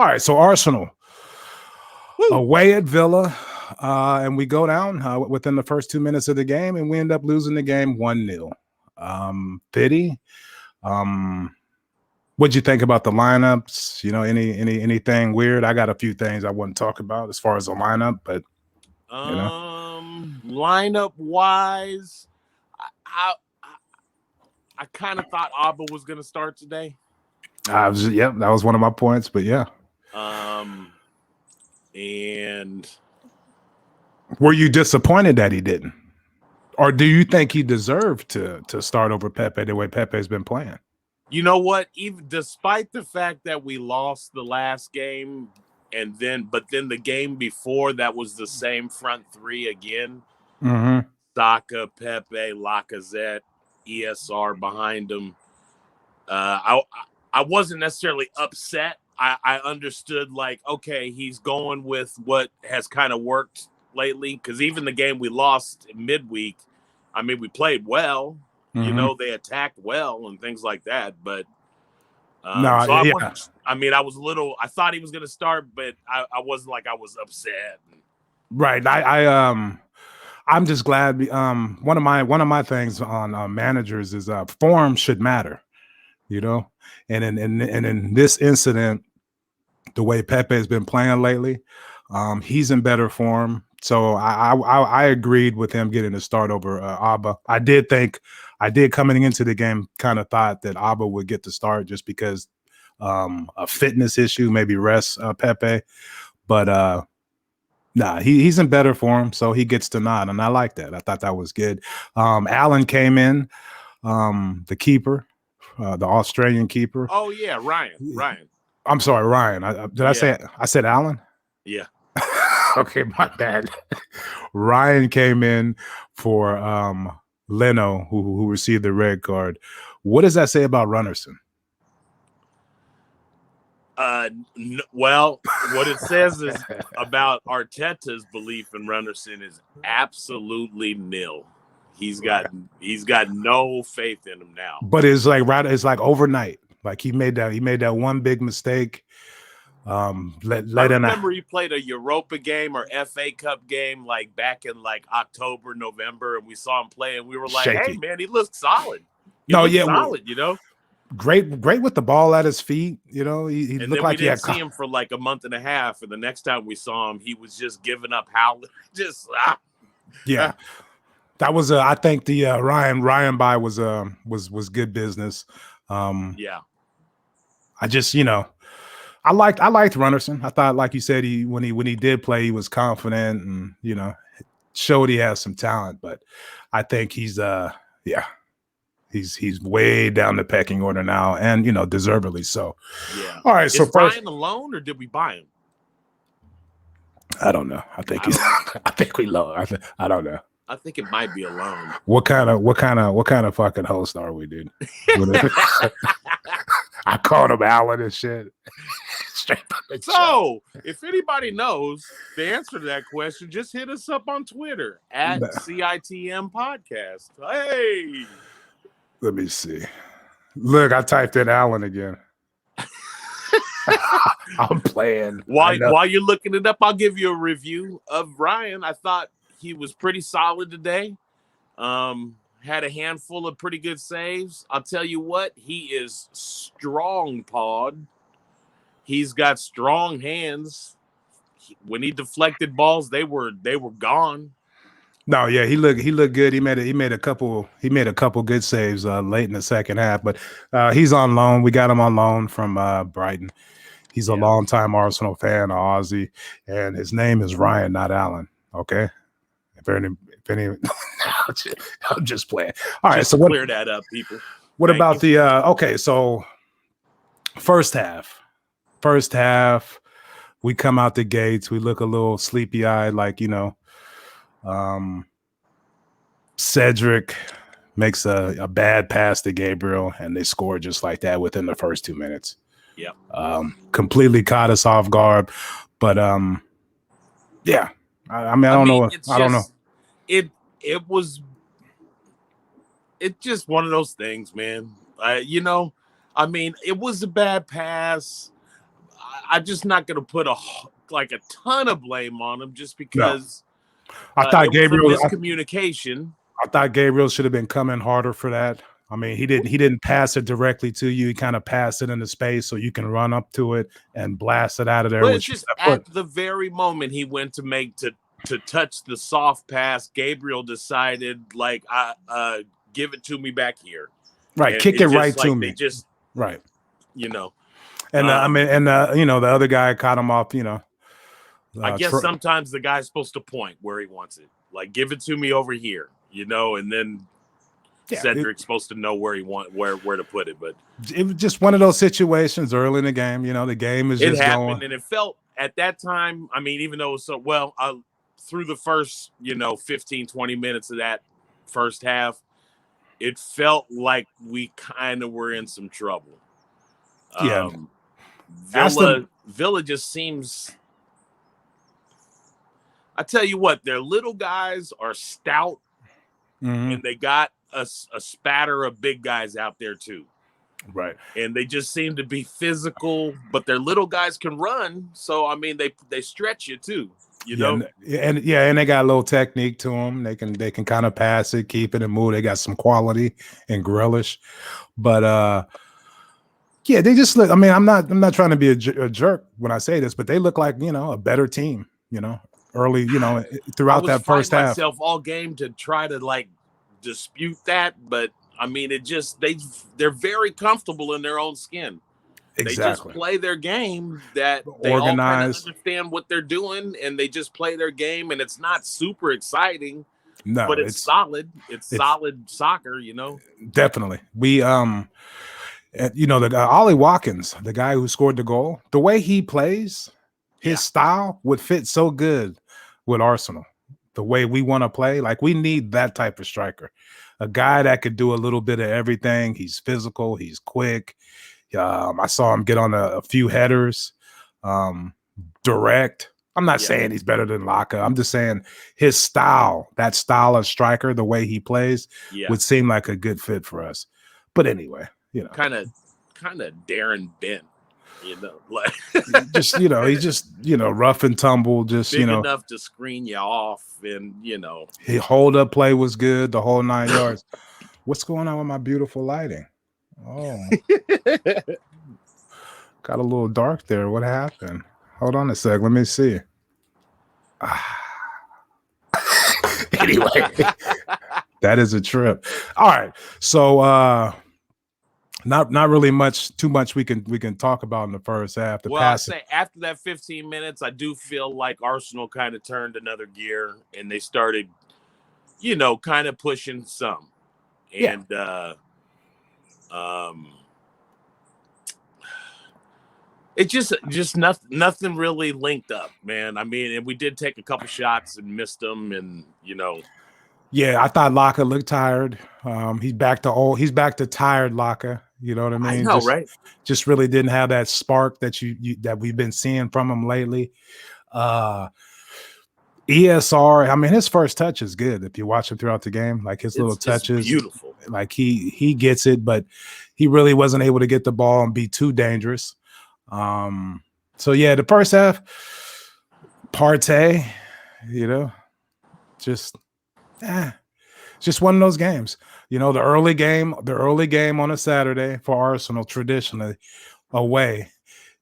All right, so Arsenal Woo. away at Villa, and we go down within the first 2 minutes of the game, and we end up losing the game 1-0. Pity. What'd you think about the lineups? You know, anything weird? I got a few things I wouldn't talk about as far as the lineup, but you know, lineup wise, I kind of thought Abba was going to start today. that was one of my points, but yeah. And were you disappointed that he didn't, or do you think he deserved to start over Pepe the way Pepe's been playing? You know what? Even despite the fact that we lost the last game, but then the game before that was the same front three again. Mm-hmm. Saka, Pepe, Lacazette, ESR behind him. I wasn't necessarily upset. I understood, like, okay, he's going with what has kind of worked lately. Because even the game we lost midweek, I mean, we played well. Mm-hmm. You know, they attacked well and things like that. But I was a little. I thought he was going to start, but I wasn't like I was upset. Right. I'm just glad. One of my things on managers is form should matter, you know. And in this incident, the way Pepe has been playing lately, he's in better form. So I agreed with him getting the start over Abba. I did coming into the game kind of thought that Abba would get the start just because a fitness issue, maybe rest Pepe, but nah, he's in better form, so he gets the nod, and I like that. I thought that was good. Allen came in, the keeper, the Australian keeper. Oh yeah, Ryan. I'm sorry, Ryan. I said Allen? Yeah. Okay, my bad. Ryan came in for Leno, who received the red card. What does that say about Runnerson? Well, what it says is about Arteta's belief in Runnerson is absolutely nil. He's got no faith in him now. But it's like overnight. Like he made that one big mistake. I remember he played a Europa game or FA Cup game like back in like October, November, and we saw him play, and we were like, shaky. "Hey, man, he looks solid. Solid, you know." Great with the ball at his feet, you know. He and looked like we didn't see him for like a month and a half, and the next time we saw him, he was just giving up howling. Yeah. That was I think the Ryan buy was good business. Yeah. I just, you know, I liked Runnerson. I thought, like you said, when he did play, he was confident and, you know, showed he has some talent. But I think he's way down the pecking order now, and, you know, deservedly so. Yeah. All right. Is so first, Ryan alone, or did we buy him? I don't know. I think I think we lost. I don't know. I think it might be alone. What kind of fucking host are we, dude? I called him Allen and shit. So, if anybody knows the answer to that question, just hit us up on Twitter at CITM Podcast. Hey, let me see. Look, I typed in Allen again. I'm playing. While you're looking it up, I'll give you a review of Ryan. I thought he was pretty solid today. Had a handful of pretty good saves. I'll tell you what, he is strong, Pod. He's got strong hands. When he deflected balls, they were gone. No, yeah, he looked good. He made a couple good saves late in the second half, but he's on loan. We got him on loan from Brighton. He's a longtime Arsenal fan, Aussie, and his name is Ryan, not Allen. Okay, if any, I'm just playing. All right, so clear that up, people. What about the okay? So first half, we come out the gates. We look a little sleepy eyed, like, you know. Cedric makes a bad pass to Gabriel, and they score just like that within the first 2 minutes. Yeah. Completely caught us off guard, but yeah. I don't know. It's just one of those things, man. You know, I mean, it was a bad pass. I'm just not going to put a ton of blame on him just No, because I thought it was a Gabriel. miscommunication. I thought Gabriel should have been coming harder for that. I mean, he didn't pass it directly to you. He kind of passed it into space so you can run up to it and blast it out of there But with it's your just left at foot. the very moment he went to make to touch the soft pass, Gabriel decided give it to me back here. Right, And kick it it's right just to like they me. just, Right, you know, and I mean, and the other guy caught him off. I guess sometimes the guy's supposed to point where he wants it. Like, give it to me over here, and then Cedric's supposed to know where to put it. But it was just one of those situations early in the game. The game is just happened, going. and it felt at that time. I mean, even though it was so well through the first 15, 20 minutes of that first half, it felt like we kind of were in some trouble. Yeah, Villa just seems. I tell you what, their little guys are stout, and they got a spatter of big guys out there too. Right. And they just seem to be physical, but their little guys can run. So I mean, they stretch you too. And they got a little technique to them. They can kind of pass it, keep it, and move. They got some quality and grillish, but yeah, they just look. I mean, I'm not trying to be a jerk when I say this, but they look like a better team. Early, throughout that first half. Myself all game to try to dispute that, but I mean, they're very comfortable in their own skin. Exactly. They just play their game that they organized. all kind of understand what they're doing, and they just play their game, and it's not super exciting. No, but it's solid. It's solid soccer, Definitely. We the guy, Ollie Watkins, the guy who scored the goal, the way he plays, his style would fit so good with Arsenal. The way we want to play, like we need that type of striker, a guy that could do a little bit of everything. He's physical, he's quick. I saw him get on a few headers, direct. I'm not saying he's better than Laka. I'm just saying his style, that style of striker, the way he plays, would seem like a good fit for us. But anyway, kind of Darren Bent. like just he's just rough and tumble, just big enough to screen you off, and his hold up play was good, the whole 9 yards. What's going on with my beautiful lighting? Oh, got a little dark there. What happened? Hold on a sec. Let me see. Anyway, that is a trip. All right, so not really too much we can talk about in the first half. I'd say after that 15 minutes, I do feel like Arsenal kind of turned another gear and they started, kind of pushing some. And it just nothing really linked up, man. I mean, and we did take a couple shots and missed them, and Yeah, I thought Laka looked tired. He's back to tired Laka. You know what I mean? I know, right? Just really didn't have that spark that that we've been seeing from him lately. ESR, I mean, his first touch is good. If you watch him throughout the game, like his little touches, beautiful. Like he gets it, but he really wasn't able to get the ball and be too dangerous. So yeah, the first half, Partey, just one of those games. The early game on a Saturday for Arsenal traditionally away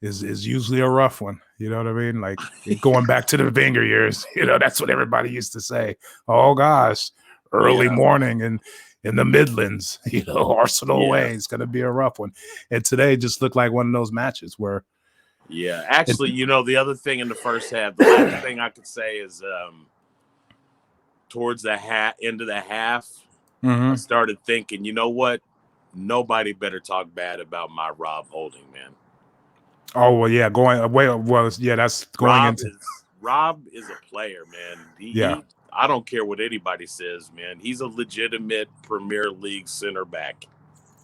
is usually a rough one. You know what I mean? Like going back to the Wenger years, that's what everybody used to say. Oh gosh, early morning and in the Midlands, Arsenal away is going to be a rough one. And today just looked like one of those matches where. Yeah, actually, the other thing in the first half, the last thing I could say is towards the end of the half, I started thinking, you know what? Nobody better talk bad about my Rob Holding, man. Oh, well, yeah, going away. Well, yeah, that's going Rob is a player, man. I don't care what anybody says, man. He's a legitimate Premier League center back.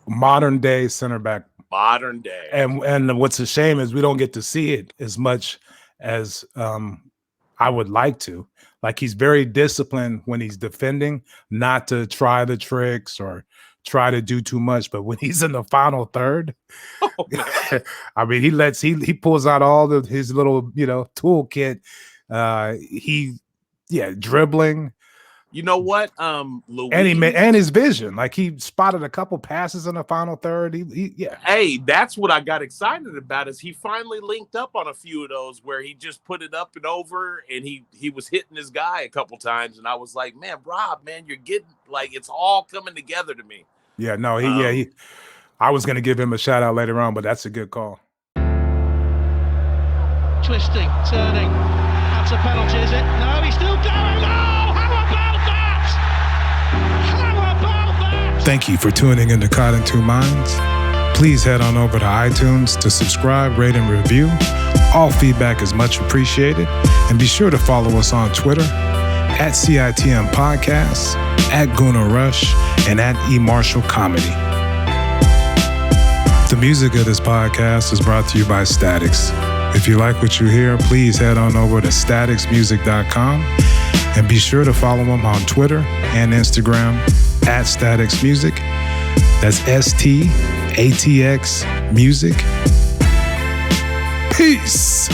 Modern day center back. Modern day. And what's a shame is we don't get to see it as much as I would like to. Like he's very disciplined when he's defending, not to try the tricks or try to do too much, but when he's in the final third, Oh, man. I mean, he pulls out all of his little, toolkit. Dribbling. You know what? And Louise, and his vision, like he spotted a couple passes in the final third. Hey, that's what I got excited about. Is he finally linked up on a few of those where he just put it up and over, and he was hitting his guy a couple times, and I was like, man, Rob, man, you're getting like it's all coming together to me. Yeah, no, I was going to give him a shout out later on, but that's a good call. Twisting, turning. That's a penalty, is it? No, he's still going. Oh, how about that? How about that? Thank you for tuning in to Caught in Two Minds. Please head on over to iTunes to subscribe, rate, and review. All feedback is much appreciated. And be sure to follow us on Twitter at CITM Podcasts, at Guna Rush, and at eMarshall Comedy. The music of this podcast is brought to you by Statics. If you like what you hear, please head on over to staticsmusic.com and be sure to follow them on Twitter and Instagram at Statics Music. That's STATX Music. Peace.